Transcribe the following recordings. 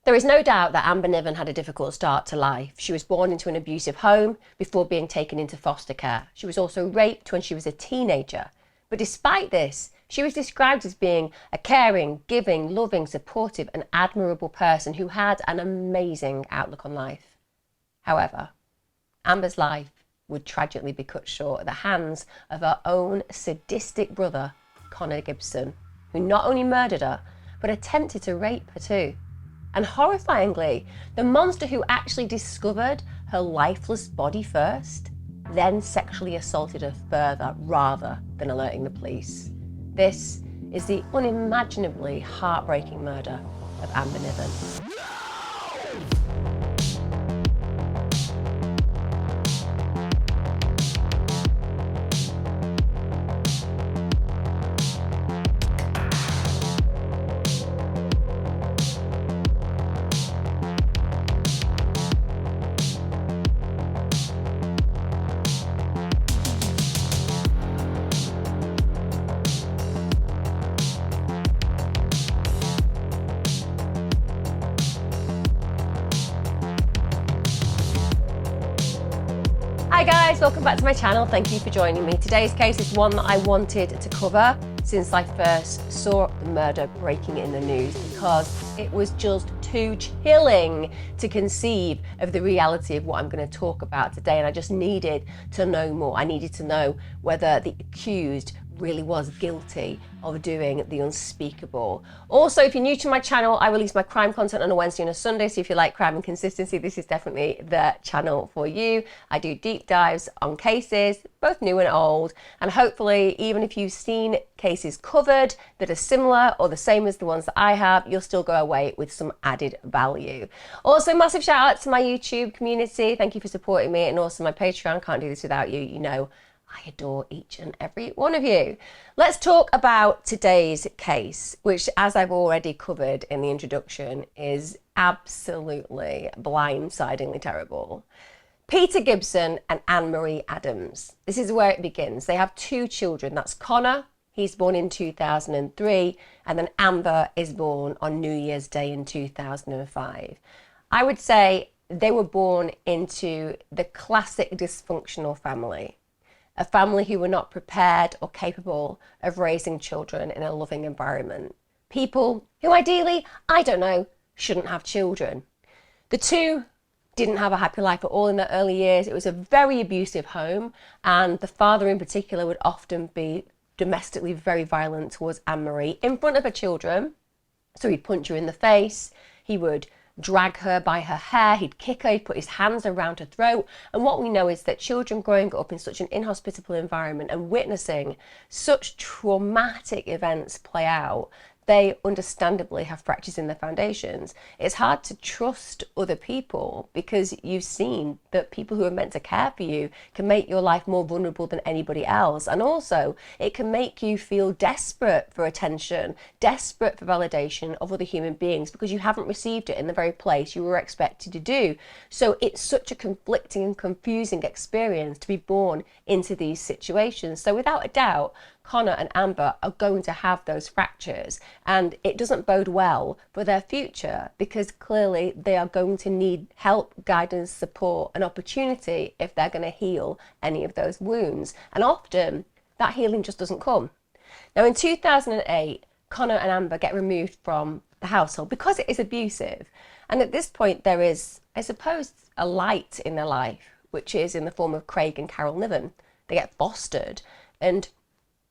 There is no doubt that Amber Niven had a difficult start to life. She was born into an abusive home before being taken into foster care. She was also raped when she was a teenager. But despite this, she was described as being a caring, giving, loving, supportive and admirable person who had an amazing outlook on life. However, Amber's life would tragically be cut short at the hands of her own sadistic brother, Connor Gibson, who not only murdered her, but attempted to rape her too. And horrifyingly, the monster who actually discovered her lifeless body first, then sexually assaulted her further rather than alerting the police. This is the unimaginably heartbreaking murder of Amber Niven. Hi guys, welcome back to my channel. Thank you for joining me. Today's case is one that I wanted to cover since I first saw the murder breaking in the news, because it was just too chilling to conceive of the reality of what I'm going to talk about today, and I just needed to know more. I needed to know whether the accused really was guilty of doing the unspeakable. Also, if you're new to my channel, I release my crime content on a Wednesday and a Sunday, so if you like crime and consistency, this is definitely the channel for you. I do deep dives on cases, both new and old, and hopefully even if you've seen cases covered that are similar or the same as the ones that I have, you'll still go away with some added value. Also, massive shout out to my YouTube community. Thank you for supporting me, and also my Patreon. Can't do this without you. You know I adore each and every one of you. Let's talk about today's case, which, as I've already covered in the introduction, is absolutely blindsidingly terrible. Peter Gibson and Anne-Marie Adams. This is where it begins. They have two children. That's Connor, he's born in 2003, and then Amber is born on New Year's Day in 2005. I would say they were born into the classic dysfunctional family. A family who were not prepared or capable of raising children in a loving environment. People who ideally, I don't know, shouldn't have children. The two didn't have a happy life at all in their early years. It was a very abusive home, and the father in particular would often be domestically very violent towards Anne-Marie in front of her children. So he'd punch her in the face, he would drag her by her hair, he'd kick her, he'd put his hands around her throat. And what we know is that children growing up in such an inhospitable environment and witnessing such traumatic events play out, they understandably have fractures in their foundations. It's hard to trust other people because you've seen that people who are meant to care for you can make your life more vulnerable than anybody else. And also, it can make you feel desperate for attention, desperate for validation of other human beings because you haven't received it in the very place you were expected to do. So it's such a conflicting and confusing experience to be born into these situations. So without a doubt, Connor and Amber are going to have those fractures, and it doesn't bode well for their future because clearly they are going to need help, guidance, support and opportunity if they're going to heal any of those wounds. And often that healing just doesn't come. Now in 2008, Connor and Amber get removed from the household because it is abusive. And at this point there is, I suppose, a light in their life, which is in the form of Craig and Carol Niven. They get fostered, and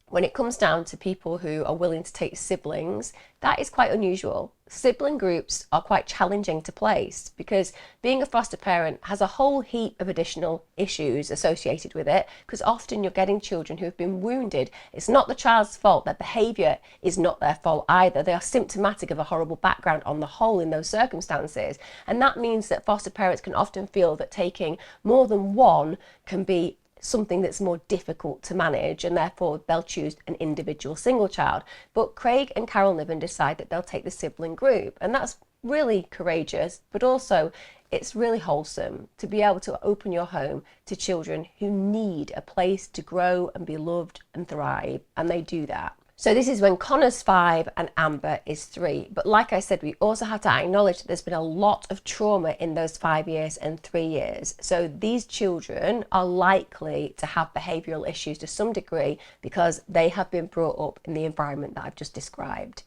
when it comes down to people who are willing to take siblings, that is quite unusual. Sibling groups are quite challenging to place because being a foster parent has a whole heap of additional issues associated with it, because often you're getting children who have been wounded. It's not the child's fault. Their behaviour is not their fault either. They are symptomatic of a horrible background on the whole in those circumstances. And that means that foster parents can often feel that taking more than one can be something that's more difficult to manage, and therefore they'll choose an individual single child. But Craig and Carol Niven decide that they'll take the sibling group, and that's really courageous, but also it's really wholesome to be able to open your home to children who need a place to grow and be loved and thrive, and they do that. So this is when Connor's 5 and Amber is 3. But like I said, we also have to acknowledge that there's been a lot of trauma in those 5 years and 3 years. So these children are likely to have behavioural issues to some degree because they have been brought up in the environment that I've just described.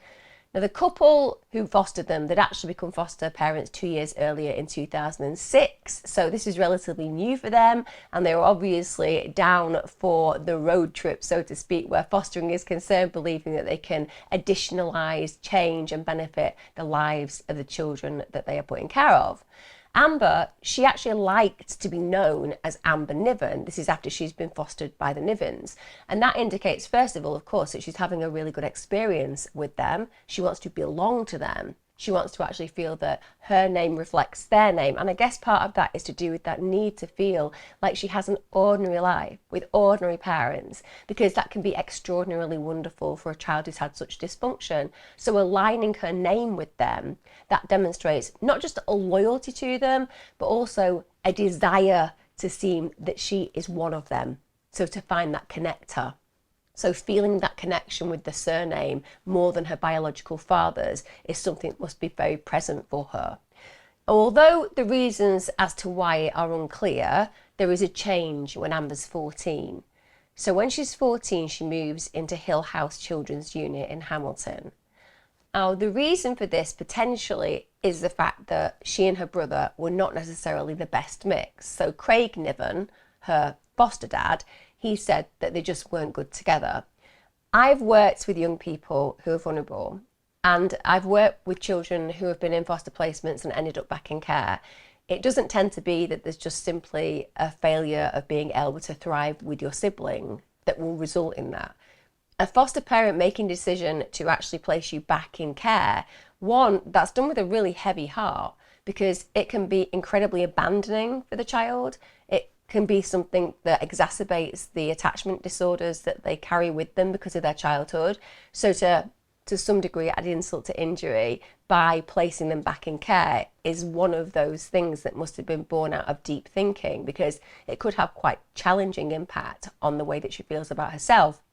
Now, the couple who fostered them, they'd actually become foster parents 2 years earlier in 2006. So this is relatively new for them. And they were obviously down for the road trip, so to speak, where fostering is concerned, believing that they can additionalise, change and benefit the lives of the children that they are put in care of. Amber, she actually liked to be known as Amber Niven. This is after she's been fostered by the Nivens. And that indicates, first of all, of course, that she's having a really good experience with them. She wants to belong to them. She wants to actually feel that her name reflects their name. And I guess part of that is to do with that need to feel like she has an ordinary life with ordinary parents, because that can be extraordinarily wonderful for a child who's had such dysfunction. So aligning her name with them, that demonstrates not just a loyalty to them, but also a desire to seem that she is one of them. So to find that connector. So feeling that connection with the surname more than her biological father's is something that must be very present for her. Although the reasons as to why are unclear, there is a change when Amber's 14. So when she's 14, she moves into Hill House Children's Unit in Hamilton. Now, the reason for this potentially is the fact that she and her brother were not necessarily the best mix. So Craig Niven, her foster dad, he said that they just weren't good together. I've worked with young people who are vulnerable, and I've worked with children who have been in foster placements and ended up back in care. It doesn't tend to be that there's just simply a failure of being able to thrive with your sibling that will result in that. A foster parent making a decision to actually place you back in care, one, that's done with a really heavy heart, because it can be incredibly abandoning for the child. It can be something that exacerbates the attachment disorders that they carry with them because of their childhood. So to some degree, add insult to injury by placing them back in care is one of those things that must have been born out of deep thinking, because it could have quite challenging impact on the way that she feels about herself,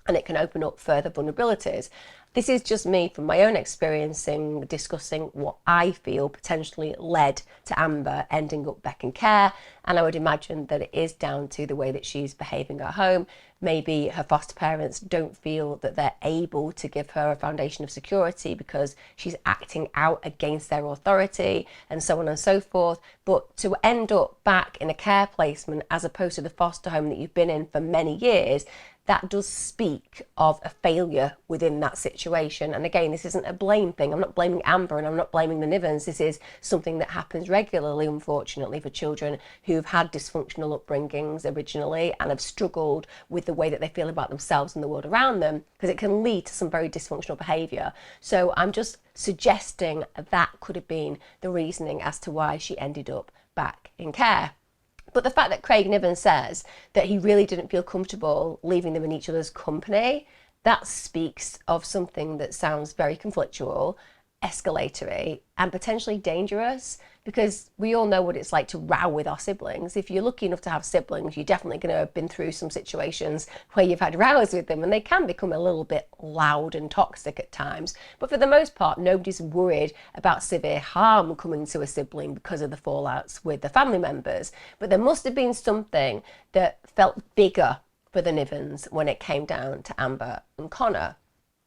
and it can open up further vulnerabilities. This is just me from my own experience in discussing what I feel potentially led to Amber ending up back in care. And I would imagine that it is down to the way that she's behaving at home. Maybe her foster parents don't feel that they're able to give her a foundation of security because she's acting out against their authority, and so on and so forth. But to end up back in a care placement as opposed to the foster home that you've been in for many years, that does speak of a failure within that situation. And again, this isn't a blame thing. I'm not blaming Amber and I'm not blaming the Nivens. This is something that happens regularly, unfortunately, for children who've had dysfunctional upbringings originally and have struggled with the way that they feel about themselves and the world around them, because it can lead to some very dysfunctional behaviour. So I'm just suggesting that could have been the reasoning as to why she ended up back in care. But the fact that Craig Niven says that he really didn't feel comfortable leaving them in each other's company, that speaks of something that sounds very conflictual, escalatory, and potentially dangerous, because we all know what it's like to row with our siblings. If you're lucky enough to have siblings, you're definitely going to have been through some situations where you've had rows with them, and they can become a little bit loud and toxic at times. But for the most part, nobody's worried about severe harm coming to a sibling because of the fallouts with the family members. But there must have been something that felt bigger for the Nivens when it came down to Amber and Connor.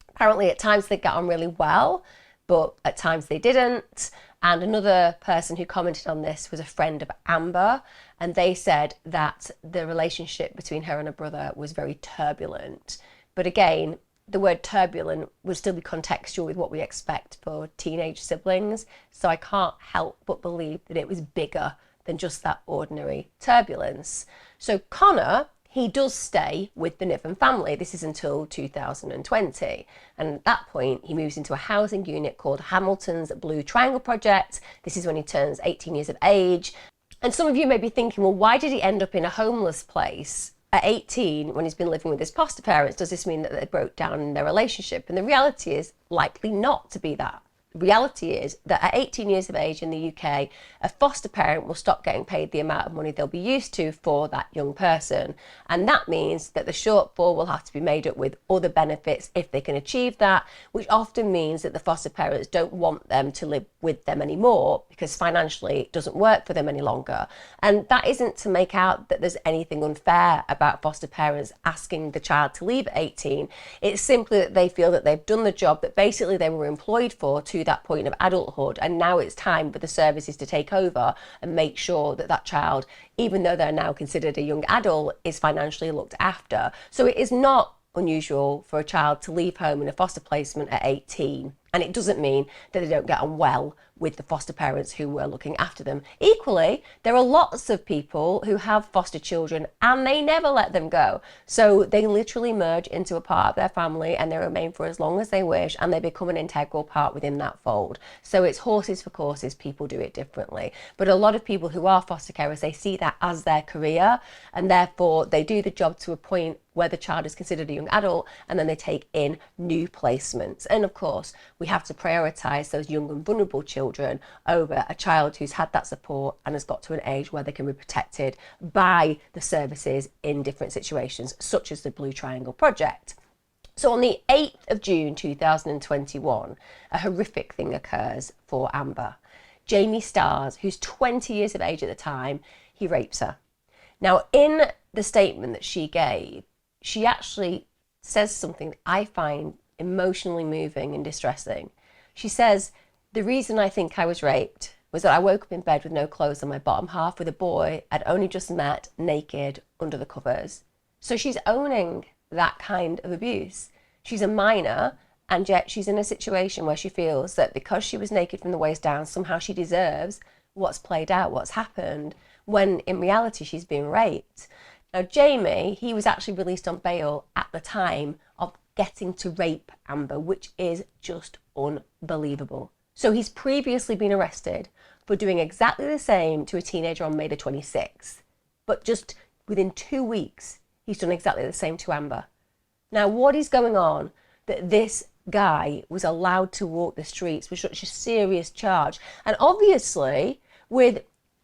Apparently at times they got on really well, but at times they didn't. And another person who commented on this was a friend of Amber, and they said that the relationship between her and her brother was very turbulent. But again, the word turbulent would still be contextual with what we expect for teenage siblings, so I can't help but believe that it was bigger than just that ordinary turbulence. So Connor, he does stay with the Niven family. This is until 2020. And at that point, he moves into a housing unit called Hamilton's Blue Triangle Project. This is when he turns 18 years of age. And some of you may be thinking, well, why did he end up in a homeless place at 18 when he's been living with his foster parents? Does this mean that they broke down in their relationship? And the reality is likely not to be that. reality is that at 18 years of age in the UK, a foster parent will stop getting paid the amount of money they'll be used to for that young person. And that means that the shortfall will have to be made up with other benefits if they can achieve that, which often means that the foster parents don't want them to live with them anymore because financially it doesn't work for them any longer. And that isn't to make out that there's anything unfair about foster parents asking the child to leave at 18. It's simply that they feel that they've done the job that basically they were employed for to that point of adulthood, and now it's time for the services to take over and make sure that that child, even though they're now considered a young adult, is financially looked after. So it is not unusual for a child to leave home in a foster placement at 18, and it doesn't mean that they don't get on well with the foster parents who were looking after them. Equally, there are lots of people who have foster children and they never let them go. So they literally merge into a part of their family and they remain for as long as they wish, and they become an integral part within that fold. So it's horses for courses, people do it differently. But a lot of people who are foster carers, they see that as their career, and therefore they do the job to a point where the child is considered a young adult, and then they take in new placements. And of course, we have to prioritise those young and vulnerable children over a child who's had that support and has got to an age where they can be protected by the services in different situations, such as the Blue Triangle Project. So on the 8th of June 2021, a horrific thing occurs for Amber. Jamie Stars, who's 20 years of age at the time, he rapes her. Now, in the statement that she gave, she actually says something I find emotionally moving and distressing. She says, "The reason I think I was raped was that I woke up in bed with no clothes on my bottom half with a boy I'd only just met naked under the covers." So she's owning that kind of abuse. She's a minor, and yet she's in a situation where she feels that because she was naked from the waist down, somehow she deserves what's played out, what's happened, when in reality she's been raped. Now, Jamie, he was actually released on bail at the time of getting to rape Amber, which is just unbelievable. So he's previously been arrested for doing exactly the same to a teenager on May the 26th. But just within 2 weeks, he's done exactly the same to Amber. Now, what is going on that this guy was allowed to walk the streets with such a serious charge, and obviously with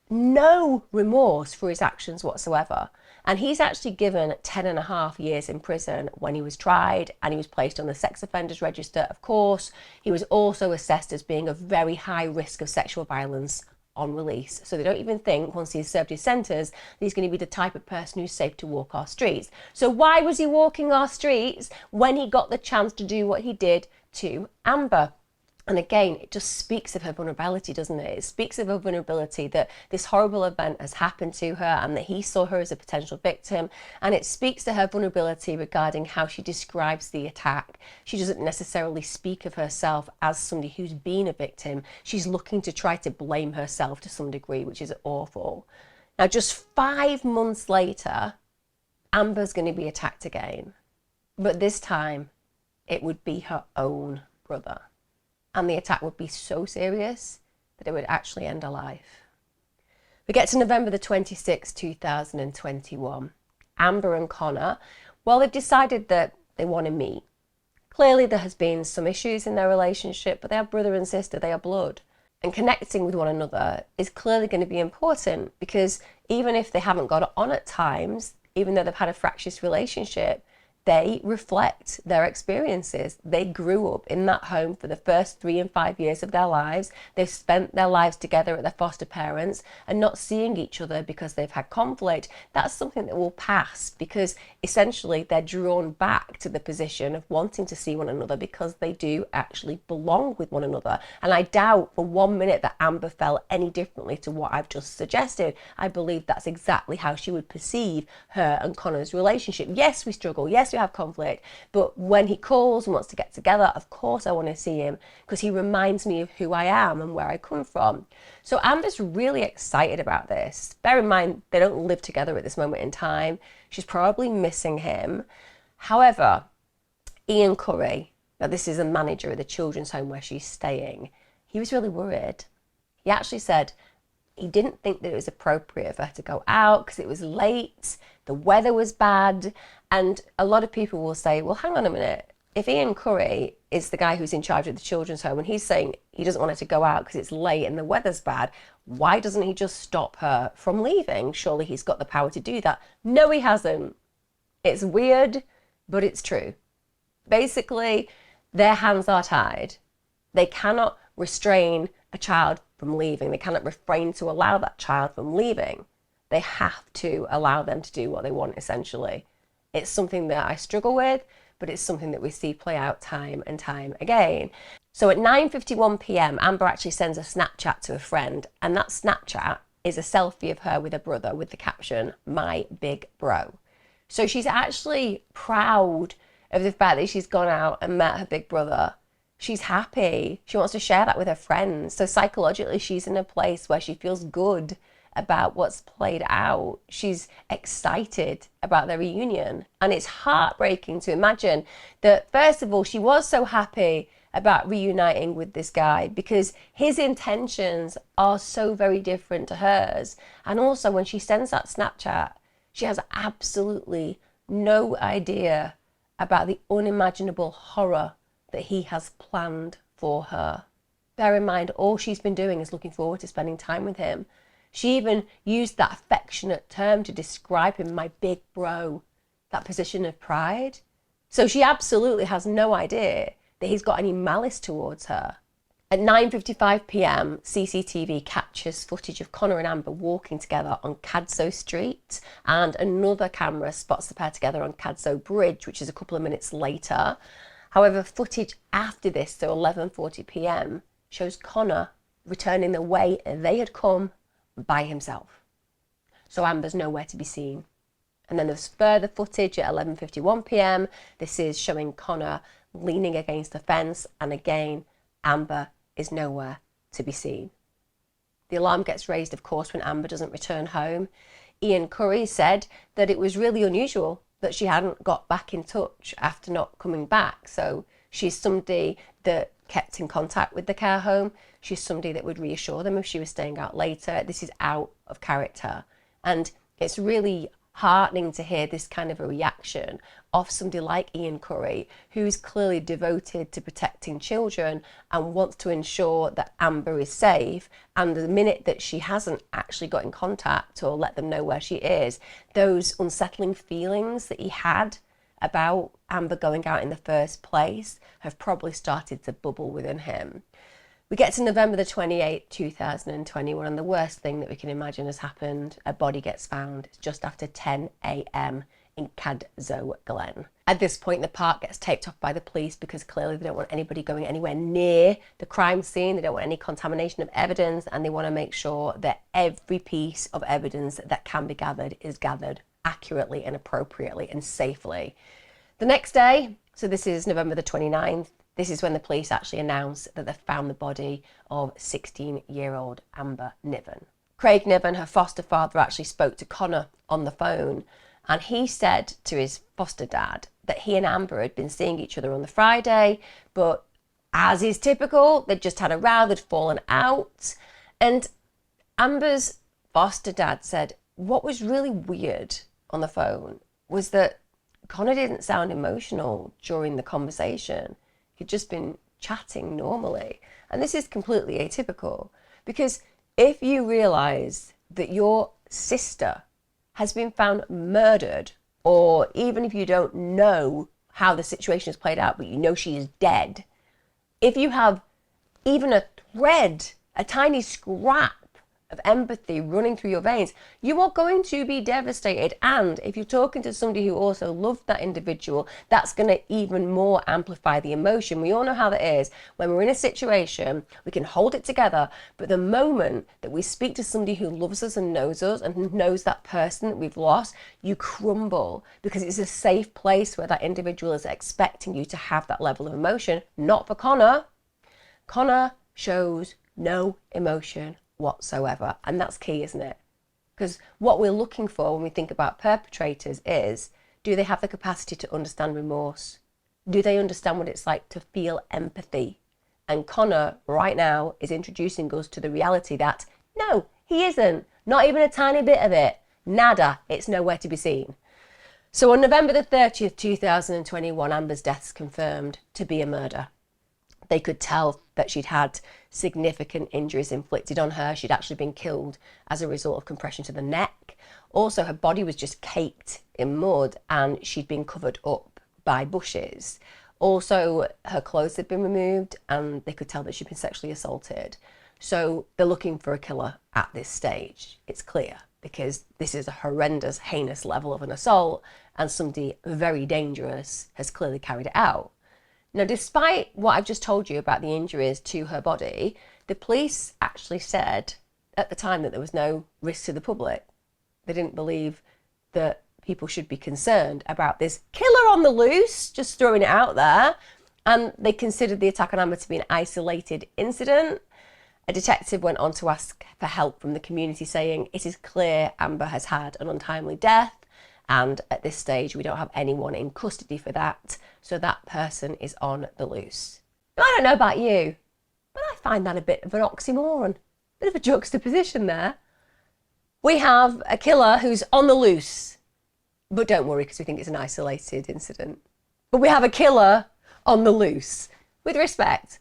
no remorse for his actions whatsoever? And he's actually given 10.5 years in prison when he was tried, and he was placed on the sex offenders register, of course. He was also assessed as being a very high risk of sexual violence on release. So they don't even think, once he's served his sentence, that he's going to be the type of person who's safe to walk our streets. So why was he walking our streets when he got the chance to do what he did to Amber? And again, it just speaks of her vulnerability, doesn't it? It speaks of her vulnerability that this horrible event has happened to her and that he saw her as a potential victim. And it speaks to her vulnerability regarding how she describes the attack. She doesn't necessarily speak of herself as somebody who's been a victim. She's looking to try to blame herself to some degree, which is awful. Now, just 5 months later, Amber's going to be attacked again. But this time, it would be her own brother. And the attack would be so serious that it would actually end her life. We get to November the 26th, 2021. Amber and Connor, well, they've decided that they want to meet. Clearly there has been some issues in their relationship, but they are brother and sister, they are blood. And connecting with one another is clearly going to be important, because even if they haven't got on at times, even though they've had a fractious relationship, they reflect their experiences. They grew up in that home for the first 3 and 5 years of their lives. They've spent their lives together at their foster parents, and not seeing each other because they've had conflict. That's something that will pass, because essentially they're drawn back to the position of wanting to see one another because they do actually belong with one another. And I doubt for 1 minute that Amber felt any differently to what I've just suggested. I believe that's exactly how she would perceive her and Connor's relationship. Yes, we struggle. Yes, we have conflict, but when he calls and wants to get together, of course I want to see him, because he reminds me of who I am and where I come from. So Amber's really excited about this. Bear in mind, they don't live together at this moment in time. She's probably missing him. However, Ian Curry, now this is a manager at the children's home where she's staying, he was really worried. He actually said he didn't think that it was appropriate for her to go out because it was late, the weather was bad. And a lot of people will say, well, hang on a minute, if Ian Curry is the guy who's in charge of the children's home, and he's saying he doesn't want her to go out because it's late and the weather's bad. Why doesn't he just stop her from leaving? Surely he's got the power to do that. No, he hasn't. It's weird, but it's true. Basically, their hands are tied. They cannot restrain a child from leaving. They cannot refrain to allow that child from leaving. They have to allow them to do what they want, essentially. It's something that I struggle with, but it's something that we see play out time and time again. So at 9:51 p.m, Amber actually sends a Snapchat to a friend, and that Snapchat is a selfie of her with her brother with the caption, "My big bro." So she's actually proud of the fact that she's gone out and met her big brother. She's happy. She wants to share that with her friends. So psychologically, she's in a place where she feels good about what's played out. She's excited about their reunion. And it's heartbreaking to imagine that, first of all, she was so happy about reuniting with this guy because his intentions are so very different to hers. And also, when she sends that Snapchat, she has absolutely no idea about the unimaginable horror that he has planned for her. Bear in mind, all she's been doing is looking forward to spending time with him. She even used that affectionate term to describe him, "my big bro," that position of pride. So she absolutely has no idea that he's got any malice towards her. At 9:55 p.m, CCTV captures footage of Connor and Amber walking together on Cadzow Street, and another camera spots the pair together on Cadzow Bridge, which is a couple of minutes later. However, footage after this, so 11:40 p.m, shows Connor returning the way they had come by himself. So Amber's nowhere to be seen. And then there's further footage at 11:51 p.m. This is showing Connor leaning against the fence, and again, Amber is nowhere to be seen. The alarm gets raised, of course, when Amber doesn't return home. Ian Curry said that it was really unusual that she hadn't got back in touch after not coming back. So she's somebody that kept in contact with the care home. She's somebody that would reassure them if she was staying out later. This is out of character. And it's really heartening to hear this kind of a reaction of somebody like Ian Curry, who's clearly devoted to protecting children and wants to ensure that Amber is safe. And the minute that she hasn't actually got in contact or let them know where she is, those unsettling feelings that he had about Amber going out in the first place have probably started to bubble within him. We get to November the 28th, 2021, and the worst thing that we can imagine has happened. A body gets found just after 10 a.m. in Cadzow Glen. At this point, the park gets taped off by the police because clearly they don't want anybody going anywhere near the crime scene. They don't want any contamination of evidence, and they want to make sure that every piece of evidence that can be gathered is gathered accurately and appropriately and safely. The next day, so this is November the 29th, this is when the police actually announced that they found the body of 16-year-old Amber Niven. Craig Niven, her foster father, actually spoke to Connor on the phone, and he said to his foster dad that he and Amber had been seeing each other on the Friday, but as is typical, they'd just had a row, they'd fallen out. And Amber's foster dad said what was really weird on the phone was that Connor didn't sound emotional during the conversation. He'd just been chatting normally. And this is completely atypical, because if you realise that your sister has been found murdered, or even if you don't know how the situation has played out, but you know she is dead, if you have even a thread, a tiny scrap of empathy running through your veins, you are going to be devastated. And if you're talking to somebody who also loved that individual, that's going to even more amplify the emotion. We all know how that is. When we're in a situation, we can hold it together, but the moment that we speak to somebody who loves us and knows that person that we've lost, you crumble, because it's a safe place where that individual is expecting you to have that level of emotion. Not for Connor. Connor shows no emotion whatsoever, and that's key, isn't it? Because what we're looking for when we think about perpetrators is, do they have the capacity to understand remorse? Do they understand what it's like to feel empathy? And Connor right now is introducing us to the reality that no, he isn't, not even a tiny bit of it. Nada. It's nowhere to be seen. So on November the 30th, 2021, Amber's death is confirmed to be a murder. They could tell that she'd had significant injuries inflicted on her. She'd actually been killed as a result of compression to the neck. Also, her body was just caked in mud and she'd been covered up by bushes. Also, her clothes had been removed and they could tell that she'd been sexually assaulted. So they're looking for a killer at this stage. It's clear, because this is a horrendous, heinous level of an assault and somebody very dangerous has clearly carried it out. Now, despite what I've just told you about the injuries to her body, the police actually said at the time that there was no risk to the public. They didn't believe that people should be concerned about this killer on the loose, just throwing it out there. And they considered the attack on Amber to be an isolated incident. A detective went on to ask for help from the community, saying, "It is clear Amber has had an untimely death, and at this stage we don't have anyone in custody for that, so that person is on the loose." Now, I don't know about you, but I find that a bit of an oxymoron, a bit of a juxtaposition there. We have a killer who's on the loose, but don't worry, because we think it's an isolated incident. But we have a killer on the loose. With respect,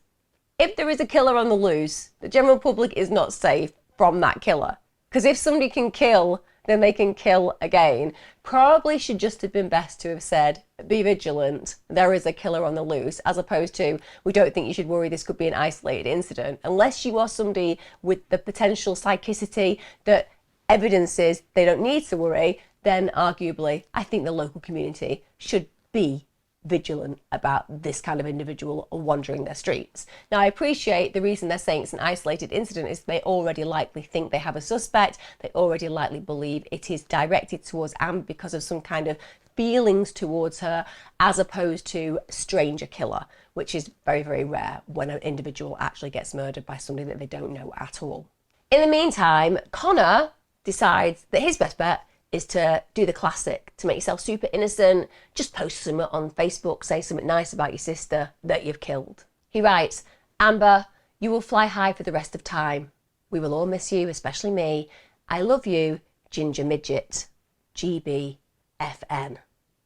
if there is a killer on the loose, the general public is not safe from that killer. Because if somebody can kill, then they can kill again. Probably should just have been best to have said, be vigilant, there is a killer on the loose, as opposed to, we don't think you should worry, this could be an isolated incident. Unless you are somebody with the potential psychicity that evidences they don't need to worry, then arguably, I think the local community should be vigilant about this kind of individual wandering their streets. Now, I appreciate the reason they're saying it's an isolated incident is they already likely think they have a suspect. They already likely believe it is directed towards Amber because of some kind of feelings towards her, as opposed to stranger killer, which is very, very rare when an individual actually gets murdered by somebody that they don't know at all. In the meantime, Connor decides that his best bet is to do the classic, to make yourself super innocent, just post something on Facebook, say something nice about your sister that you've killed. He writes, "Amber, you will fly high for the rest of time. We will all miss you, especially me. I love you, Ginger Midget. GBFN.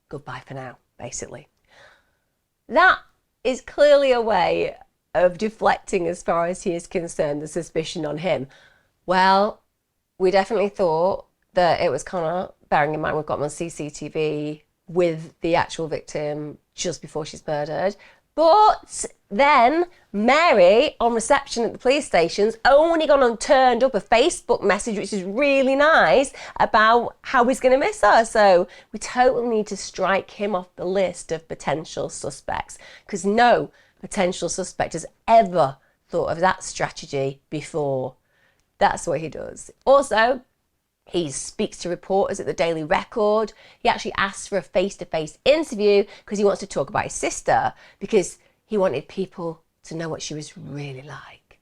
Goodbye for now," basically. That is clearly a way of deflecting, as far as he is concerned, the suspicion on him. Well, we definitely thought that it was Connor, bearing in mind we've got him on CCTV with the actual victim just before she's murdered. But then Mary, on reception at the police station's only gone and turned up a Facebook message, which is really nice, about how he's going to miss her. So we totally need to strike him off the list of potential suspects, because no potential suspect has ever thought of that strategy before. That's what he does. Also, he speaks to reporters at the Daily Record. He actually asks for a face-to-face interview because he wants to talk about his sister, because he wanted people to know what she was really like.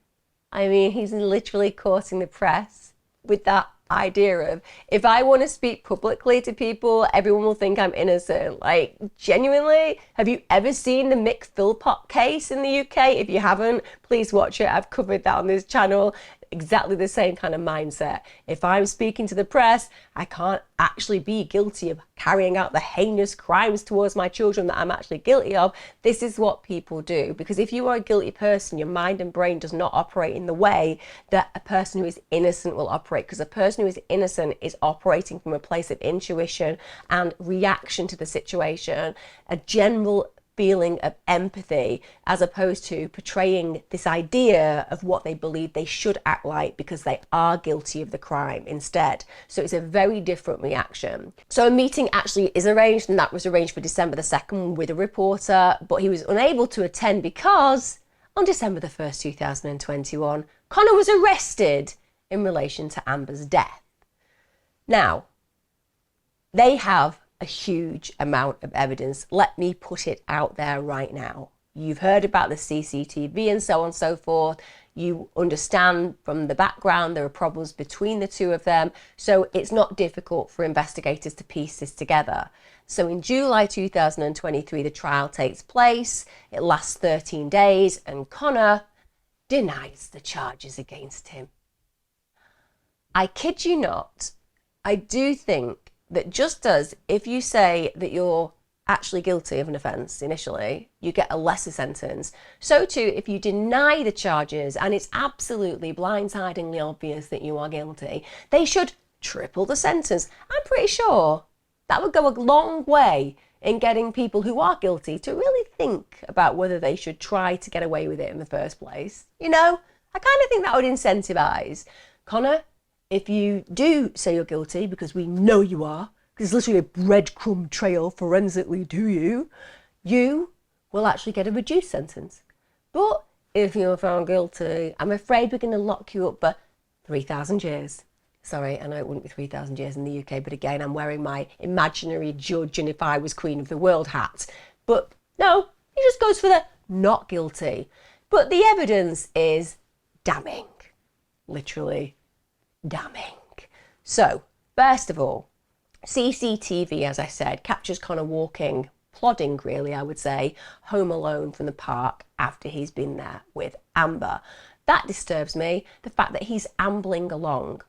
I mean, he's literally courting the press with that idea of, if I want to speak publicly to people, everyone will think I'm innocent. Like, genuinely, have you ever seen the Mick Philpott case in the UK? If you haven't, please watch it. I've covered that on this channel. Exactly the same kind of mindset. If I'm speaking to the press, I can't actually be guilty of carrying out the heinous crimes towards my children that I'm actually guilty of. This is what people do, because if you are a guilty person, your mind and brain does not operate in the way that a person who is innocent will operate, because a person who is innocent is operating from a place of intuition and reaction to the situation, a general feeling of empathy, as opposed to portraying this idea of what they believe they should act like because they are guilty of the crime instead. So it's a very different reaction. So a meeting actually is arranged, and that was arranged for December the 2nd with a reporter, but he was unable to attend because on December the 1st, 2021, Connor was arrested in relation to Amber's death. Now, they have a huge amount of evidence. Let me put it out there right now. You've heard about the CCTV and so on and so forth. You understand from the background there are problems between the two of them. So it's not difficult for investigators to piece this together. So in July 2023, the trial takes place. It lasts 13 days and Connor denies the charges against him. I kid you not, I do think that just as if you say that you're actually guilty of an offence initially, you get a lesser sentence. So too, if you deny the charges and it's absolutely blindsidingly obvious that you are guilty, they should triple the sentence. I'm pretty sure that would go a long way in getting people who are guilty to really think about whether they should try to get away with it in the first place. You know, I kind of think that would incentivise. Connor, if you do say you're guilty, because we know you are, because it's literally a breadcrumb trail forensically to you, you will actually get a reduced sentence. But if you're found guilty, I'm afraid we're going to lock you up for 3,000 years. Sorry, I know it wouldn't be 3,000 years in the UK, but again, I'm wearing my imaginary judge and if I was Queen of the World hat. But no, he just goes for the not guilty. But the evidence is damning. Literally damning. So, first of all, CCTV, as I said, captures Connor walking, plodding really, I would say, home alone from the park after he's been there with Amber. That disturbs me, the fact that he's ambling along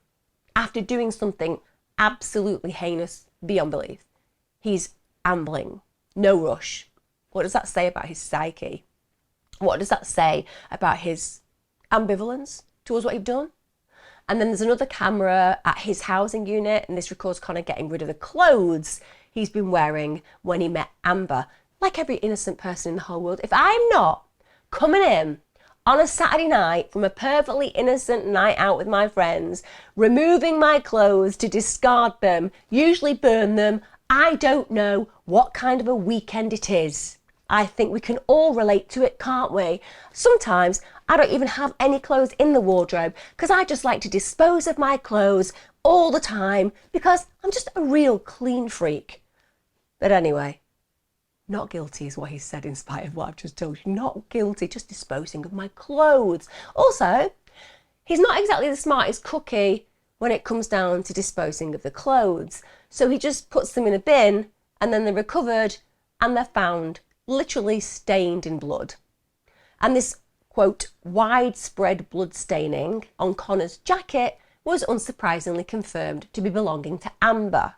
after doing something absolutely heinous beyond belief. He's ambling, no rush. What does that say about his psyche? What does that say about his ambivalence towards what he's done? And then there's another camera at his housing unit, and this records Connor getting rid of the clothes he's been wearing when he met Amber. Like every innocent person in the whole world, if I'm not coming in on a Saturday night from a perfectly innocent night out with my friends, removing my clothes to discard them, usually burn them, I don't know what kind of a weekend it is. I think we can all relate to it, can't we? Sometimes I don't even have any clothes in the wardrobe because I just like to dispose of my clothes all the time because I'm just a real clean freak. But anyway, not guilty is what he said in spite of what I've just told you. Not guilty, just disposing of my clothes. Also, he's not exactly the smartest cookie when it comes down to disposing of the clothes. So he just puts them in a bin and then they're recovered and they're found literally stained in blood. And this, quote, widespread blood staining on Connor's jacket was unsurprisingly confirmed to be belonging to Amber.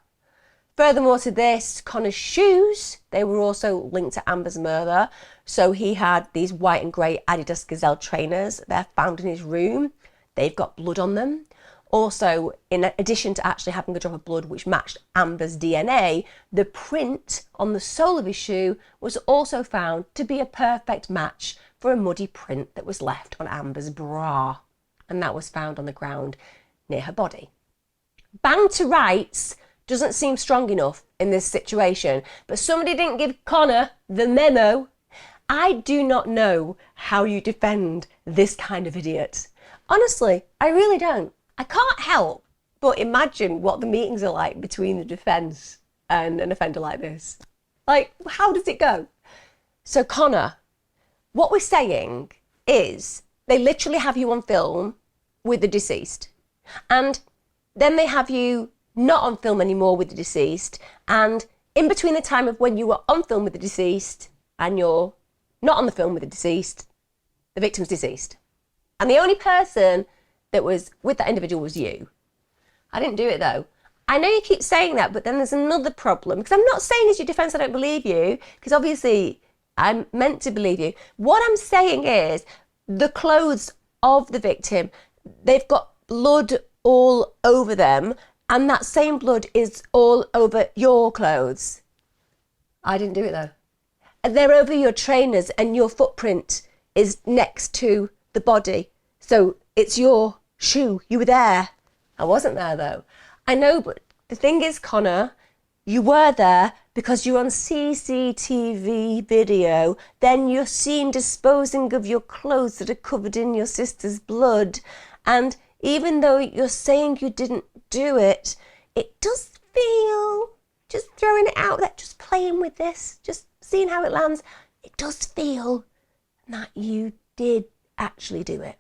Furthermore to this, Connor's shoes, they were also linked to Amber's murder. So he had these white and grey Adidas Gazelle trainers. They're found in his room. They've got blood on them. Also, in addition to actually having a drop of blood which matched Amber's DNA, the print on the sole of his shoe was also found to be a perfect match for a muddy print that was left on Amber's bra. And that was found on the ground near her body. Bang to rights doesn't seem strong enough in this situation, but somebody didn't give Connor the memo. I do not know how you defend this kind of idiot. Honestly, I really don't. I can't help but imagine what the meetings are like between the defence and an offender like this. Like, how does it go? So Connor, what we're saying is they literally have you on film with the deceased, and then they have you not on film anymore with the deceased, and in between the time of when you were on film with the deceased and you're not on the film with the deceased, the victim's deceased. And the only person that was with that individual was you. I didn't do it though. I know you keep saying that, but then there's another problem, because I'm not saying as your defence I don't believe you, because obviously I'm meant to believe you. What I'm saying is the clothes of the victim, they've got blood all over them, and that same blood is all over your clothes. I didn't do it though. And they're over your trainers, and your footprint is next to the body. So it's your shoe. You were there. I wasn't there though. I know, but the thing is, Connor, you were there because you're on CCTV video. Then you're seen disposing of your clothes that are covered in your sister's blood. And even though you're saying you didn't do it, it does feel, just throwing it out there, just playing with this, just seeing how it lands, it does feel that you did actually do it.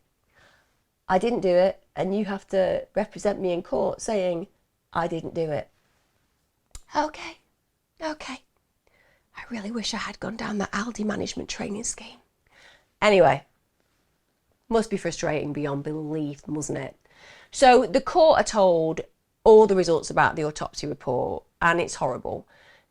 I didn't do it, and you have to represent me in court saying I didn't do it. Okay. I really wish I had gone down the Aldi management training scheme. Anyway, must be frustrating beyond belief, mustn't it? So the court are told all the results about the autopsy report, and it's horrible.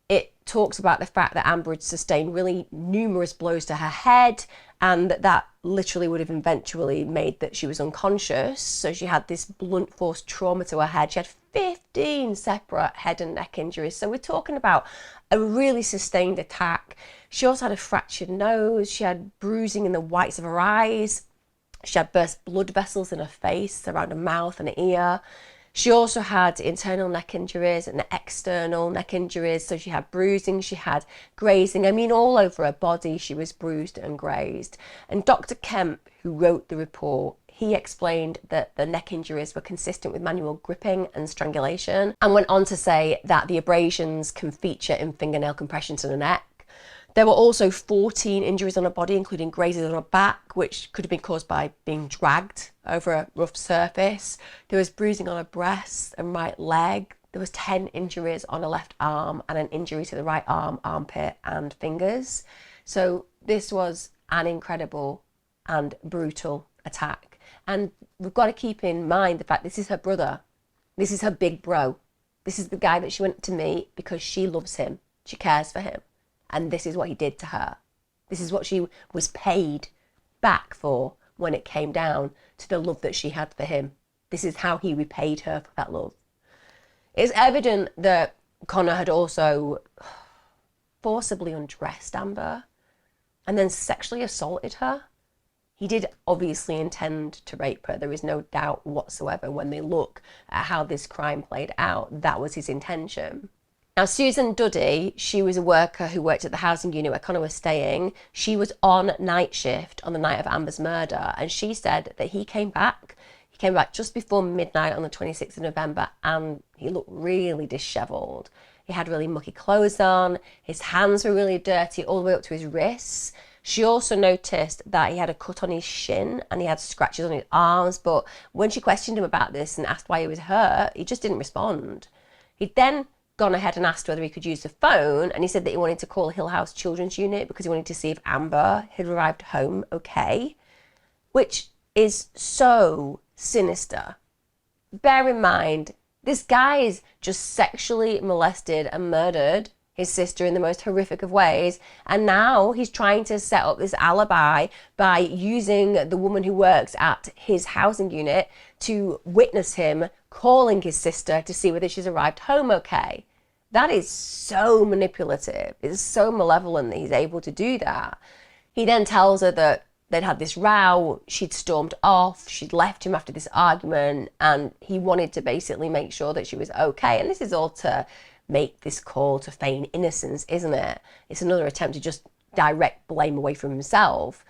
It talks about the fact that Amber had sustained really numerous blows to her head, and that literally would have eventually made that she was unconscious. So she had this blunt force trauma to her head. She had 15 separate head and neck injuries. So we're talking about a really sustained attack. She also had a fractured nose. She had bruising in the whites of her eyes. She had burst blood vessels in her face, around her mouth and her ear. She also had internal neck injuries and external neck injuries. So she had bruising, she had grazing. I mean, all over her body, she was bruised and grazed. And Dr. Kemp, who wrote the report, he explained that the neck injuries were consistent with manual gripping and strangulation, and went on to say that the abrasions can feature in fingernail compression to the neck. There were also 14 injuries on her body, including grazes on her back, which could have been caused by being dragged over a rough surface. There was bruising on her breast and right leg. There was 10 injuries on her left arm and an injury to the right arm, armpit and fingers. So this was an incredible and brutal attack. And we've got to keep in mind the fact this is her brother. This is her big bro. This is the guy that she went to meet because she loves him. She cares for him. And this is what he did to her. This is what she was paid back for when it came down to the love that she had for him. This is how he repaid her for that love. It's evident that Connor had also forcibly undressed Amber and then sexually assaulted her. He did obviously intend to rape her. There is no doubt whatsoever when they look at how this crime played out. That was his intention. Now, Susan Duddy, she was a worker who worked at the housing unit where Connor was staying. She was on night shift on the night of Amber's murder, and she said that he came back. He came back just before midnight on the 26th of November, and he looked really dishevelled. He had really mucky clothes on. His hands were really dirty all the way up to his wrists. She also noticed that he had a cut on his shin and he had scratches on his arms, but when she questioned him about this and asked why he was hurt, he just didn't respond. He then gone ahead and asked whether he could use the phone, and he said that he wanted to call Hill House Children's Unit because he wanted to see if Amber had arrived home okay, which is so sinister. Bear in mind, this guy is just sexually molested and murdered his sister in the most horrific of ways, and now he's trying to set up this alibi by using the woman who works at his housing unit to witness him calling his sister to see whether she's arrived home okay. That is so manipulative. It's so malevolent that he's able to do that. He then tells her that they'd had this row, she'd stormed off, she'd left him after this argument, and he wanted to basically make sure that she was okay. And this is all to make this call to feign innocence, isn't it? It's another attempt to just direct blame away from himself.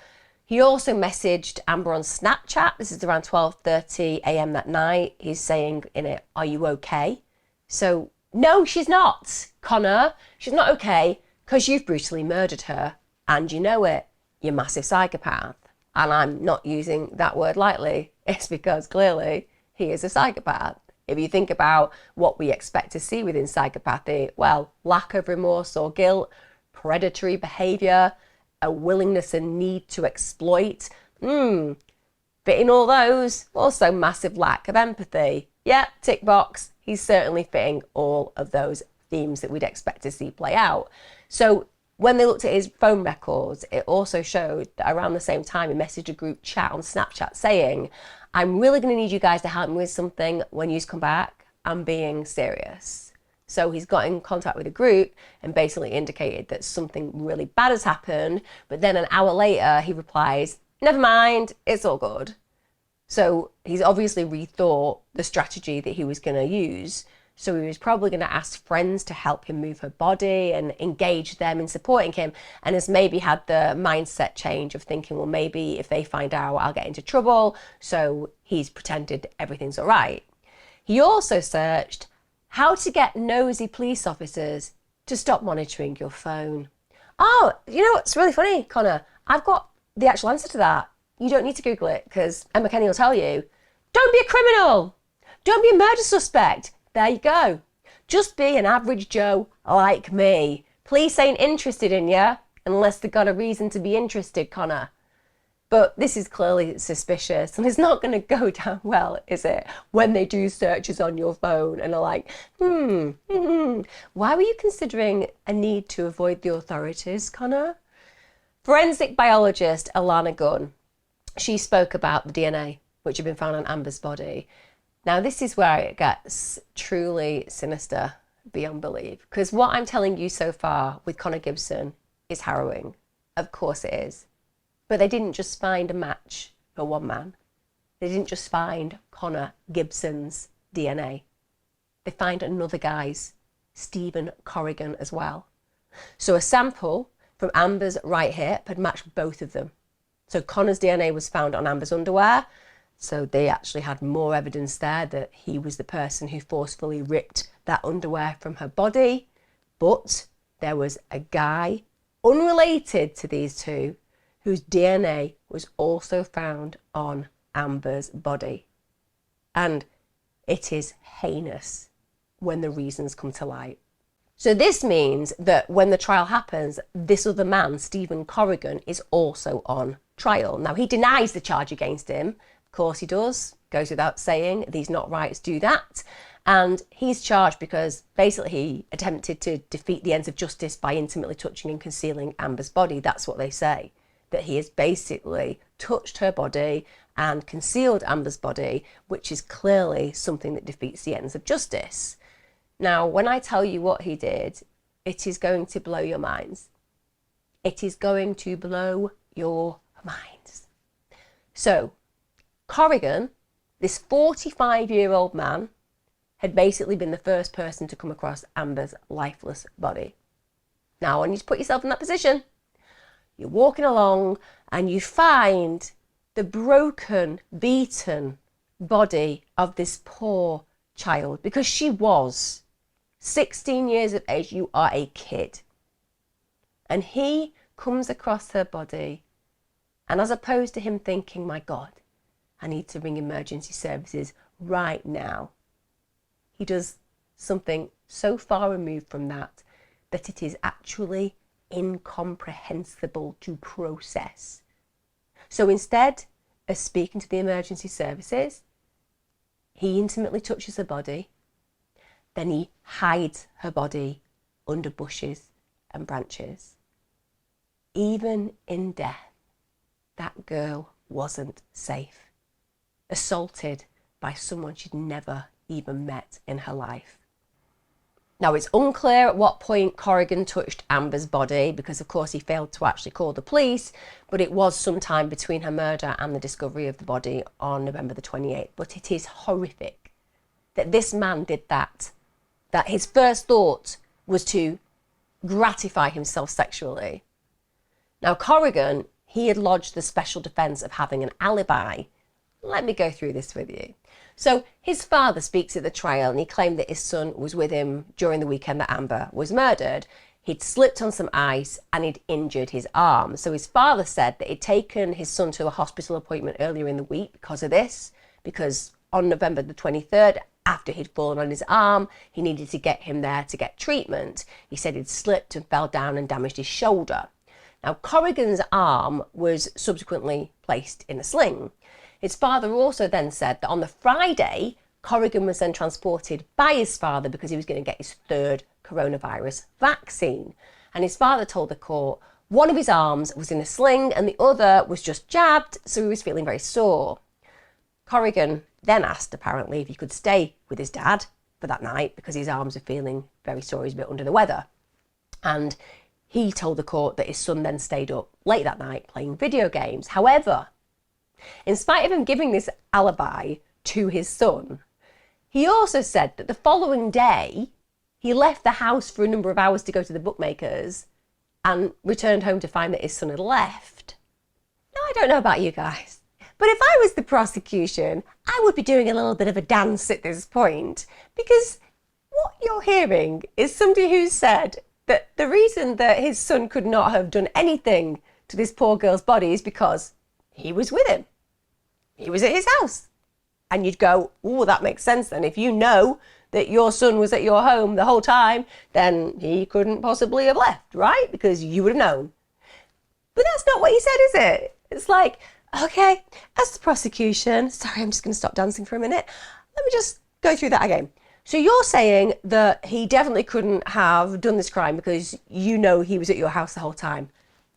He also messaged Amber on Snapchat. This is around 12:30 a.m. that night. He's saying in it, "Are you okay?" So, no, she's not, Connor. She's not okay because you've brutally murdered her and you know it. You massive psychopath. And I'm not using that word lightly. It's because clearly he is a psychopath. If you think about what we expect to see within psychopathy, well, lack of remorse or guilt, predatory behaviour, a willingness and need to exploit. Fitting all those, also massive lack of empathy. Yeah, tick box. He's certainly fitting all of those themes that we'd expect to see play out. So when they looked at his phone records, it also showed that around the same time he messaged a group chat on Snapchat saying, "I'm really going to need you guys to help me with something when you come back. I'm being serious." So he's got in contact with a group and basically indicated that something really bad has happened. But then an hour later, he replies, "Never mind, it's all good." So he's obviously rethought the strategy that he was going to use. So he was probably going to ask friends to help him move her body and engage them in supporting him, and has maybe had the mindset change of thinking, well, maybe if they find out, I'll get into trouble. So he's pretended everything's all right. He also searched how to get nosy police officers to stop monitoring your phone. Oh, you know what's really funny, Connor? I've got the actual answer to that. You don't need to Google it because Emma Kenny will tell you. Don't be a criminal. Don't be a murder suspect. There you go. Just be an average Joe like me. Police ain't interested in you unless they've got a reason to be interested, Connor. But this is clearly suspicious, and it's not going to go down well, is it? When they do searches on your phone and are like, why were you considering a need to avoid the authorities, Connor? Forensic biologist Alana Gunn, she spoke about the DNA which had been found on Amber's body. Now, this is where it gets truly sinister beyond belief, because what I'm telling you so far with Connor Gibson is harrowing. Of course it is. But they didn't just find a match for one man. They didn't just find Connor Gibson's DNA. They find another guy's, Stephen Corrigan, as well. So a sample from Amber's right hip had matched both of them. So Connor's DNA was found on Amber's underwear. So they actually had more evidence there that he was the person who forcefully ripped that underwear from her body. But there was a guy unrelated to these two whose DNA was also found on Amber's body. And it is heinous when the reasons come to light. So this means that when the trial happens, this other man, Stephen Corrigan, is also on trial. Now, he denies the charge against him. Of course he does. Goes without saying. These not rights do that. And he's charged because basically he attempted to defeat the ends of justice by intimately touching and concealing Amber's body. That's what they say. That he has basically touched her body and concealed Amber's body, which is clearly something that defeats the ends of justice. Now, when I tell you what he did, it is going to blow your minds. It is going to blow your minds. So, Corrigan, this 45-year-old man, had basically been the first person to come across Amber's lifeless body. Now, I want you to put yourself in that position. You're walking along and you find the broken, beaten body of this poor child, because she was 16 years of age. You are a kid. And he comes across her body, and as opposed to him thinking, my God, I need to ring emergency services right now, he does something so far removed from that that it is actually incomprehensible to process. So instead of speaking to the emergency services, he intimately touches her body, then he hides her body under bushes and branches. Even in death, that girl wasn't safe. Assaulted by someone she'd never even met in her life. Now, it's unclear at what point Corrigan touched Amber's body, because of course he failed to actually call the police, but it was sometime between her murder and the discovery of the body on November the 28th. But it is horrific that this man did that his first thought was to gratify himself sexually. Now, Corrigan, he had lodged the special defence of having an alibi. Let me go through this with you. So his father speaks at the trial, and he claimed that his son was with him during the weekend that Amber was murdered. He'd slipped on some ice and he'd injured his arm. So his father said that he'd taken his son to a hospital appointment earlier in the week because of this, because on November the 23rd, after he'd fallen on his arm, he needed to get him there to get treatment. He said he'd slipped and fell down and damaged his shoulder. Now, Corrigan's arm was subsequently placed in a sling. His father also then said that on the Friday, Corrigan was then transported by his father because he was going to get his third coronavirus vaccine. And his father told the court one of his arms was in a sling and the other was just jabbed, so he was feeling very sore. Corrigan then asked, apparently, if he could stay with his dad for that night because his arms were feeling very sore, he's a bit under the weather. And he told the court that his son then stayed up late that night playing video games. However, in spite of him giving this alibi to his son, he also said that the following day, he left the house for a number of hours to go to the bookmakers and returned home to find that his son had left. Now, I don't know about you guys, but if I was the prosecution, I would be doing a little bit of a dance at this point, because what you're hearing is somebody who said that the reason that his son could not have done anything to this poor girl's body is because he was with him. He was at his house. And you'd go, oh, that makes sense then. If you know that your son was at your home the whole time, then he couldn't possibly have left, right? Because you would have known. But that's not what he said, is it? It's like, Okay, as the prosecution, sorry, I'm just going to stop dancing for a minute. Let me just go through that again. So you're saying that he definitely couldn't have done this crime because you know he was at your house the whole time.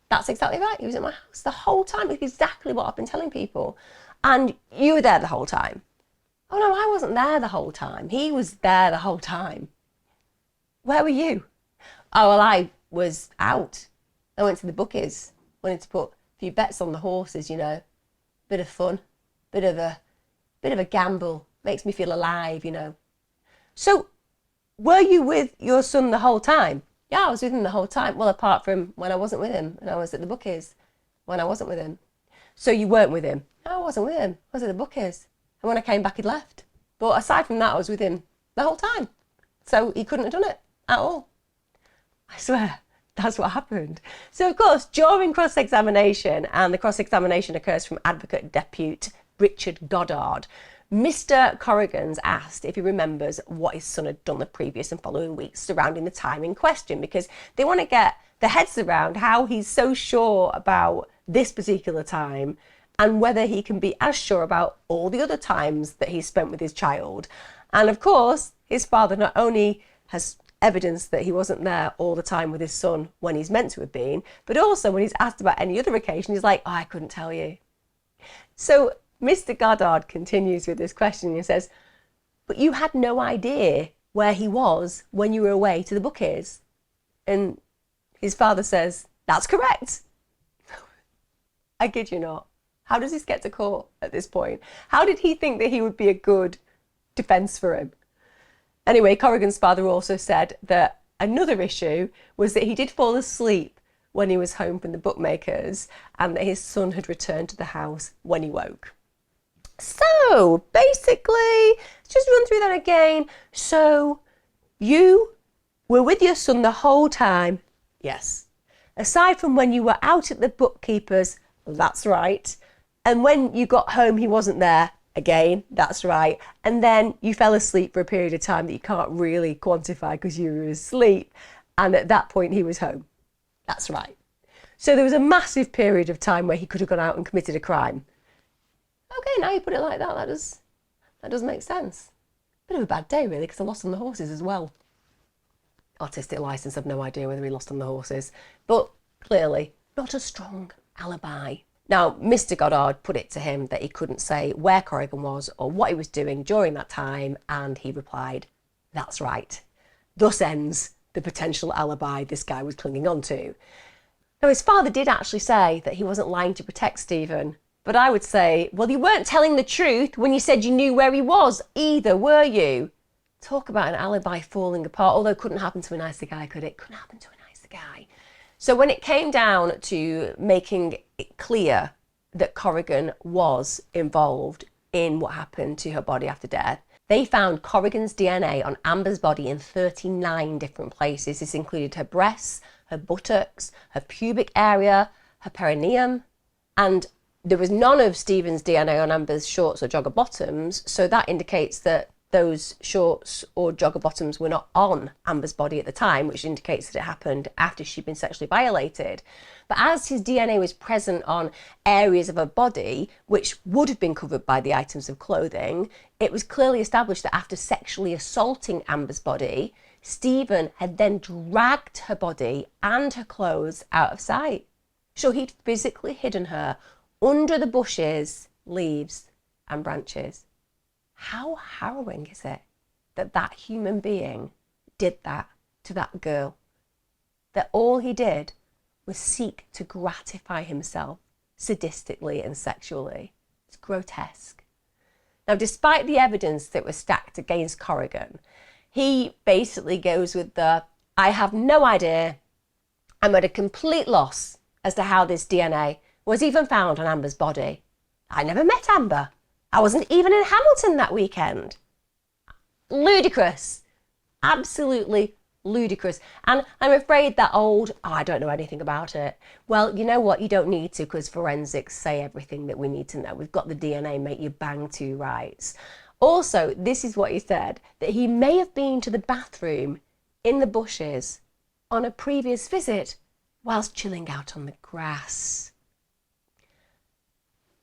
That's exactly right. He was at my house the whole time. It's exactly what I've been telling people. And you were there the whole time. Oh no, I wasn't there the whole time. He was there the whole time. Where were you? Oh, well, I was out. I went to the bookies. Wanted to put a few bets on the horses, you know. Bit of fun. Bit of a gamble. Makes me feel alive, you know. So, were you with your son the whole time? Yeah, I was with him the whole time. Well, apart from when I wasn't with him and I was at the bookies when I wasn't with him. So you weren't with him? No, I wasn't with him. I was at the bookies. And when I came back, he'd left. But aside from that, I was with him the whole time. So he couldn't have done it at all. I swear, that's what happened. So, of course, during cross-examination, and the cross-examination occurs from Advocate Depute Richard Goddard, Mr. Corrigan's asked if he remembers what his son had done the previous and following weeks surrounding the time in question, because they want to get their heads around how he's so sure about this particular time and whether he can be as sure about all the other times that he's spent with his child. And of course, his father not only has evidence that he wasn't there all the time with his son when he's meant to have been, but also when he's asked about any other occasion, he's like, oh, I couldn't tell you. So Mr. Goddard continues with this question and says, but you had no idea where he was when you were away to the bookies? And his father says, that's correct. I kid you not. How does this get to court at this point? How did he think that he would be a good defence for him? Anyway, Corrigan's father also said that another issue was that he did fall asleep when he was home from the bookmakers and that his son had returned to the house when he woke. So basically, just run through that again. So you were with your son the whole time? Yes. Aside from when you were out at the bookkeepers? That's right. And when you got home, he wasn't there? Again, that's right. And then you fell asleep for a period of time that you can't really quantify because you were asleep. And at that point, he was home. That's right. So there was a massive period of time where he could have gone out and committed a crime. Okay, now you put it like that, that does make sense. Bit of a bad day, really, because I lost on the horses as well. Artistic licence, I've no idea whether he lost on the horses. But clearly, not a strong alibi. Now, Mr. Goddard put it to him that he couldn't say where Corrigan was or what he was doing during that time, and he replied, that's right. Thus ends the potential alibi this guy was clinging on to. Now, his father did actually say that he wasn't lying to protect Stephen, but I would say, well, you weren't telling the truth when you said you knew where he was either, were you? Talk about an alibi falling apart, although it couldn't happen to a nicer guy, could it? Couldn't happen to a nicer guy. So when it came down to making it clear that Corrigan was involved in what happened to her body after death, they found Corrigan's DNA on Amber's body in 39 different places. This included her breasts, her buttocks, her pubic area, her perineum, and there was none of Stephen's DNA on Amber's shorts or jogger bottoms, so that indicates that those shorts or jogger bottoms were not on Amber's body at the time, which indicates that it happened after she'd been sexually violated. But as his DNA was present on areas of her body, which would have been covered by the items of clothing, it was clearly established that after sexually assaulting Amber's body, Stephen had then dragged her body and her clothes out of sight. So he'd physically hidden her under the bushes, leaves, and branches. How harrowing is it that that human being did that to that girl? That all he did was seek to gratify himself sadistically and sexually. It's grotesque. Now, despite the evidence that was stacked against Corrigan, he basically goes with the, I have no idea, I'm at a complete loss as to how this DNA was even found on Amber's body. I never met Amber. I wasn't even in Hamilton that weekend. Ludicrous. Absolutely ludicrous. And I'm afraid that old, I don't know anything about it. Well, you know what? You don't need to, because forensics say everything that we need to know. We've got the DNA, make you bang two rights. Also, this is what he said, that he may have been to the bathroom in the bushes on a previous visit whilst chilling out on the grass.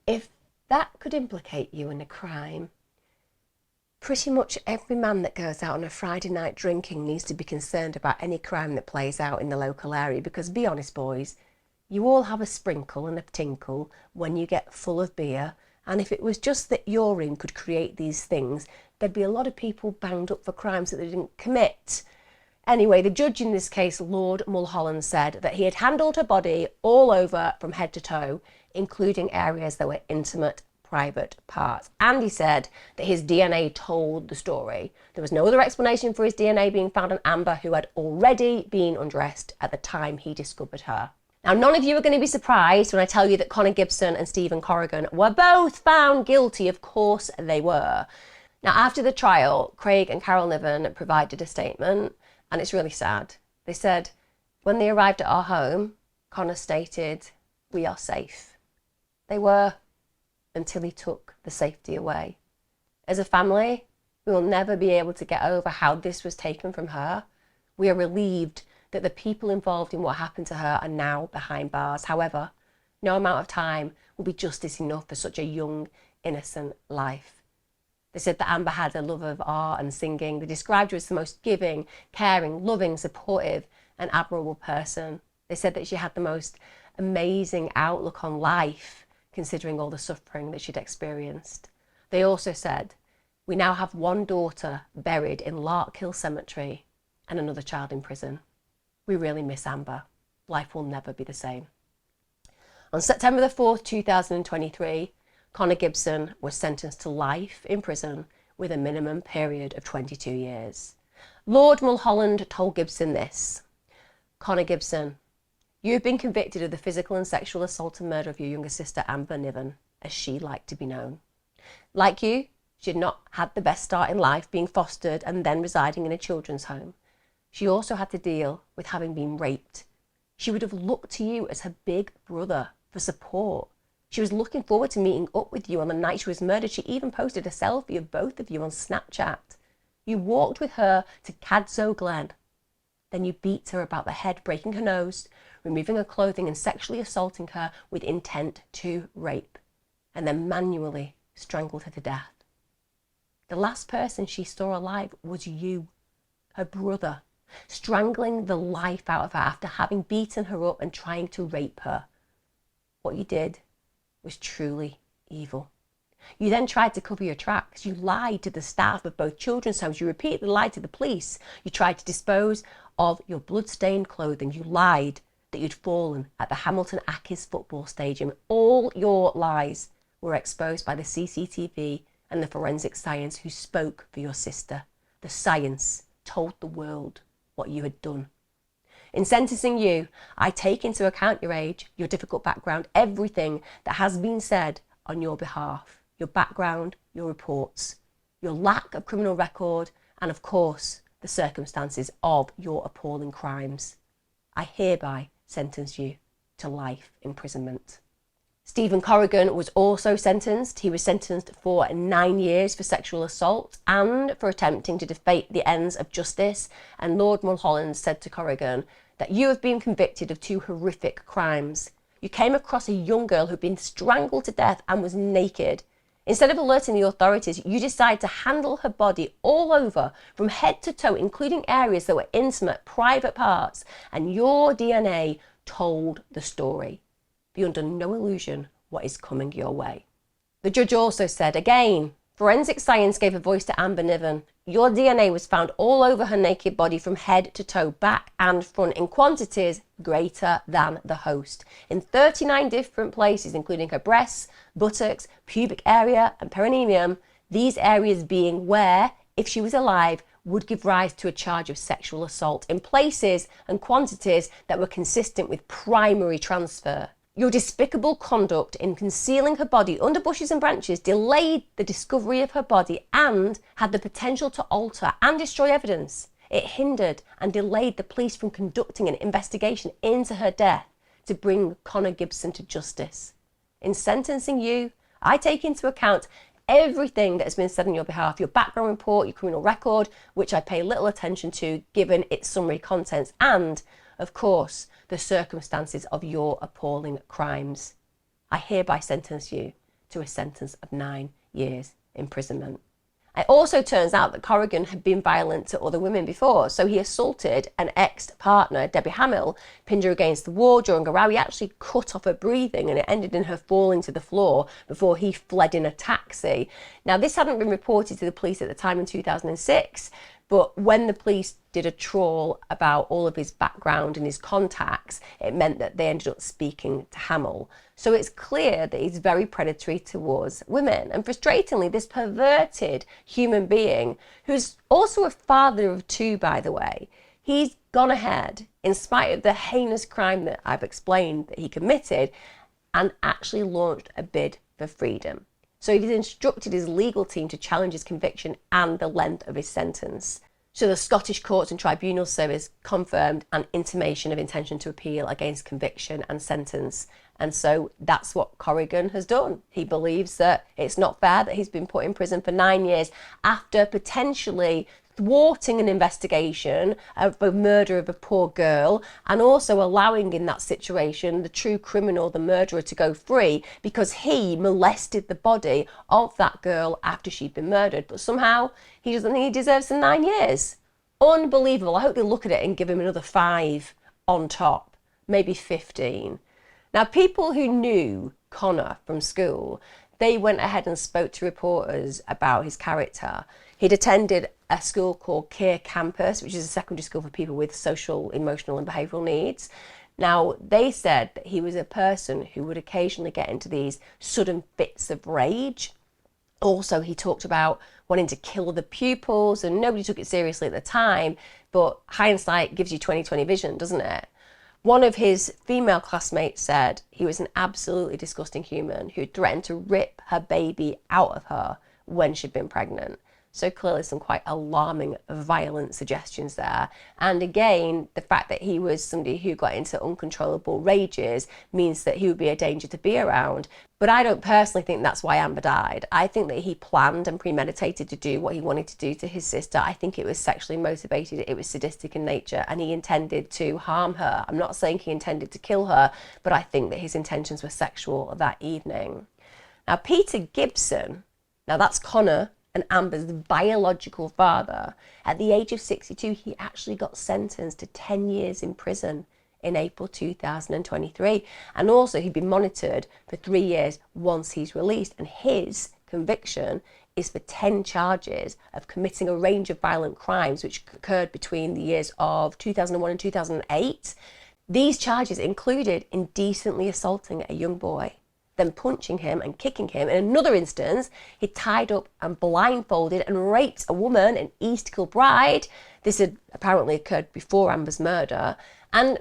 If that could implicate you in a crime, pretty much every man that goes out on a Friday night drinking needs to be concerned about any crime that plays out in the local area, because be honest, boys, you all have a sprinkle and a tinkle when you get full of beer, and if it was just that urine could create these things, there'd be a lot of people banged up for crimes that they didn't commit. Anyway, the judge in this case, Lord Mulholland, said that he had handled her body all over from head to toe, including areas that were intimate, private parts. And he said that his DNA told the story. There was no other explanation for his DNA being found on Amber, who had already been undressed at the time he discovered her. Now, none of you are going to be surprised when I tell you that Connor Gibson and Stephen Corrigan were both found guilty. Of course they were. Now, after the trial, Craig and Carol Niven provided a statement, and it's really sad. They said, when they arrived at our home, Connor stated, "We are safe." They were, until he took the safety away. As a family, we will never be able to get over how this was taken from her. We are relieved that the people involved in what happened to her are now behind bars. However, no amount of time will be justice enough for such a young, innocent life. They said that Amber had a love of art and singing. They described her as the most giving, caring, loving, supportive, and admirable person. They said that she had the most amazing outlook on life, considering all the suffering that she'd experienced. They also said, we now have one daughter buried in Larkhill Cemetery and another child in prison. We really miss Amber. Life will never be the same. On September the 4th, 2023, Connor Gibson was sentenced to life in prison with a minimum period of 22 years. Lord Mulholland told Gibson this: "Connor Gibson, you have been convicted of the physical and sexual assault and murder of your younger sister, Amber Niven, as she liked to be known. Like you, she had not had the best start in life, being fostered and then residing in a children's home. She also had to deal with having been raped. She would have looked to you as her big brother for support. She was looking forward to meeting up with you on the night she was murdered. She even posted a selfie of both of you on Snapchat. You walked with her to Cadzow Glen. Then you beat her about the head, breaking her nose, removing her clothing and sexually assaulting her with intent to rape, and then manually strangled her to death. The last person she saw alive was you, her brother, strangling the life out of her after having beaten her up and trying to rape her. What you did was truly evil. You then tried to cover your tracks. You lied to the staff of both children's homes. You repeatedly lied to the police. You tried to dispose of your blood-stained clothing. You lied that you'd fallen at the Hamilton Accies football stadium. All your lies were exposed by the CCTV and the forensic science who spoke for your sister. The science told the world what you had done. In sentencing you, I take into account your age, your difficult background, everything that has been said on your behalf, your background, your reports, your lack of criminal record, and of course, the circumstances of your appalling crimes. I hereby sentence you to life imprisonment." Stephen Corrigan was also sentenced. He was sentenced for 9 years for sexual assault and for attempting to defeat the ends of justice. And Lord Mulholland said to Corrigan that you have been convicted of 2 horrific crimes. You came across a young girl who'd been strangled to death and was naked. Instead of alerting the authorities, you decided to handle her body all over from head to toe, including areas that were intimate, private parts, and your DNA told the story. Be under no illusion what is coming your way. The judge also said, again, forensic science gave a voice to Amber Niven. Your DNA was found all over her naked body from head to toe, back and front, in quantities greater than the host, in 39 different places, including her breasts, buttocks, pubic area, and perineum, these areas being where, if she was alive, would give rise to a charge of sexual assault, in places and quantities that were consistent with primary transfer. Your despicable conduct in concealing her body under bushes and branches delayed the discovery of her body and had the potential to alter and destroy evidence. It hindered and delayed the police from conducting an investigation into her death to bring Connor Gibson to justice. In sentencing you, I take into account everything that has been said on your behalf, your background report, your criminal record, which I pay little attention to given its summary contents, and, of course, the circumstances of your appalling crimes. I hereby sentence you to a sentence of 9 years imprisonment. It also turns out that Corrigan had been violent to other women before. So he assaulted an ex-partner, Debbie Hamill, pinned her against the wall during a row. He actually cut off her breathing and it ended in her falling to the floor before he fled in a taxi. Now, this hadn't been reported to the police at the time in 2006, but when the police did a trawl about all of his background and his contacts, it meant that they ended up speaking to Hamill. So it's clear that he's very predatory towards women. And frustratingly, this perverted human being, who's also a father of 2, by the way, he's gone ahead, in spite of the heinous crime that I've explained that he committed, and actually launched a bid for freedom. So he's instructed his legal team to challenge his conviction and the length of his sentence. So the Scottish Courts and Tribunal Service confirmed an intimation of intention to appeal against conviction and sentence. And so that's what Corrigan has done. He believes that it's not fair that he's been put in prison for 9 years after potentially thwarting an investigation of the murder of a poor girl, and also allowing in that situation the true criminal, the murderer, to go free because he molested the body of that girl after she'd been murdered. But somehow he doesn't think he deserves the 9 years. Unbelievable. I hope they look at it and give him another 5 on top, maybe 15. Now, people who knew Connor from school, they went ahead and spoke to reporters about his character. He'd attended a school called Keir Campus, which is a secondary school for people with social, emotional and behavioural needs. Now, they said that he was a person who would occasionally get into these sudden fits of rage. Also, he talked about wanting to kill the pupils, and nobody took it seriously at the time, but hindsight gives you 20/20 vision, doesn't it? One of his female classmates said he was an absolutely disgusting human who threatened to rip her baby out of her when she'd been pregnant. So clearly some quite alarming, violent suggestions there. And again, the fact that he was somebody who got into uncontrollable rages means that he would be a danger to be around. But I don't personally think that's why Amber died. I think that he planned and premeditated to do what he wanted to do to his sister. I think it was sexually motivated, it was sadistic in nature, and he intended to harm her. I'm not saying he intended to kill her, but I think that his intentions were sexual that evening. Now, Peter Gibson, now that's Connor and Amber's biological father. At the age of 62, he actually got sentenced to 10 years in prison in April 2023. And also he'd been monitored for 3 years once he's released. And his conviction is for 10 charges of committing a range of violent crimes which occurred between the years of 2001 and 2008. These charges included indecently assaulting a young boy, then punching him and kicking him. In another instance, he tied up and blindfolded and raped a woman in East Kilbride. This had apparently occurred before Amber's murder. And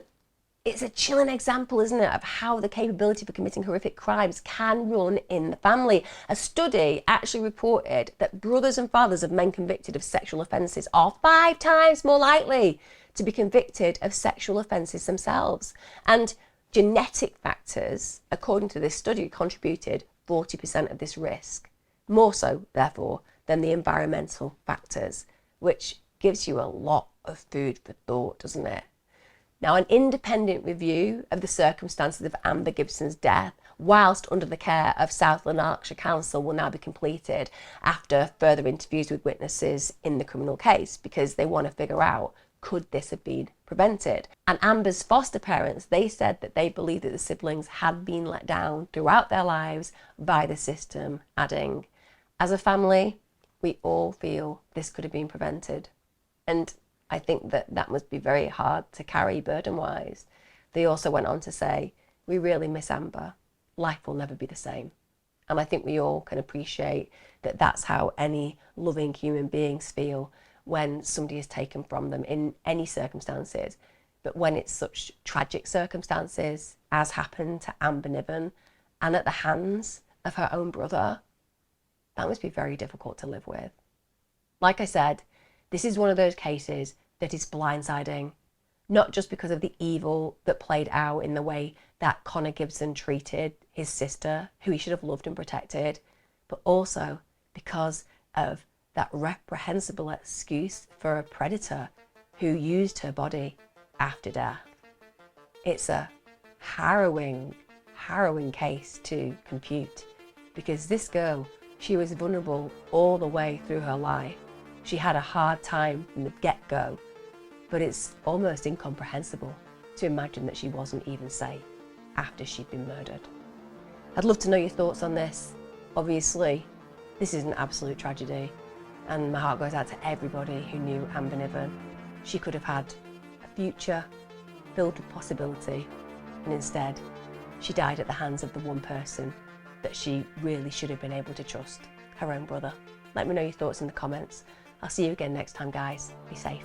it's a chilling example, isn't it, of how the capability for committing horrific crimes can run in the family. A study actually reported that brothers and fathers of men convicted of sexual offences are 5 times more likely to be convicted of sexual offences themselves. And genetic factors, according to this study, contributed 40% of this risk. More so, therefore, than the environmental factors, which gives you a lot of food for thought, doesn't it? Now, an independent review of the circumstances of Amber Gibson's death, whilst under the care of South Lanarkshire Council, will now be completed after further interviews with witnesses in the criminal case, because they want to figure out, could this have been prevented? And Amber's foster parents, they said that they believe that the siblings had been let down throughout their lives by the system, adding, as a family, we all feel this could have been prevented. And I think that that must be very hard to carry burden-wise. They also went on to say, we really miss Amber. Life will never be the same. And I think we all can appreciate that that's how any loving human beings feel when somebody is taken from them in any circumstances. But when it's such tragic circumstances, as happened to Amber Niven, and at the hands of her own brother, that must be very difficult to live with. Like I said, this is one of those cases that is blindsiding, not just because of the evil that played out in the way that Connor Gibson treated his sister, who he should have loved and protected, but also because of that reprehensible excuse for a predator who used her body after death. It's a harrowing case to compute. because this girl, she was vulnerable all the way through her life. She had a hard time from the get-go, but it's almost incomprehensible to imagine that she wasn't even safe after she'd been murdered. I'd love to know your thoughts on this. Obviously, this is an absolute tragedy, and my heart goes out to everybody who knew Amber Niven. She could have had a future filled with possibility, and instead, she died at the hands of the one person that she really should have been able to trust, her own brother. Let me know your thoughts in the comments. I'll see you again next time, guys. Be safe.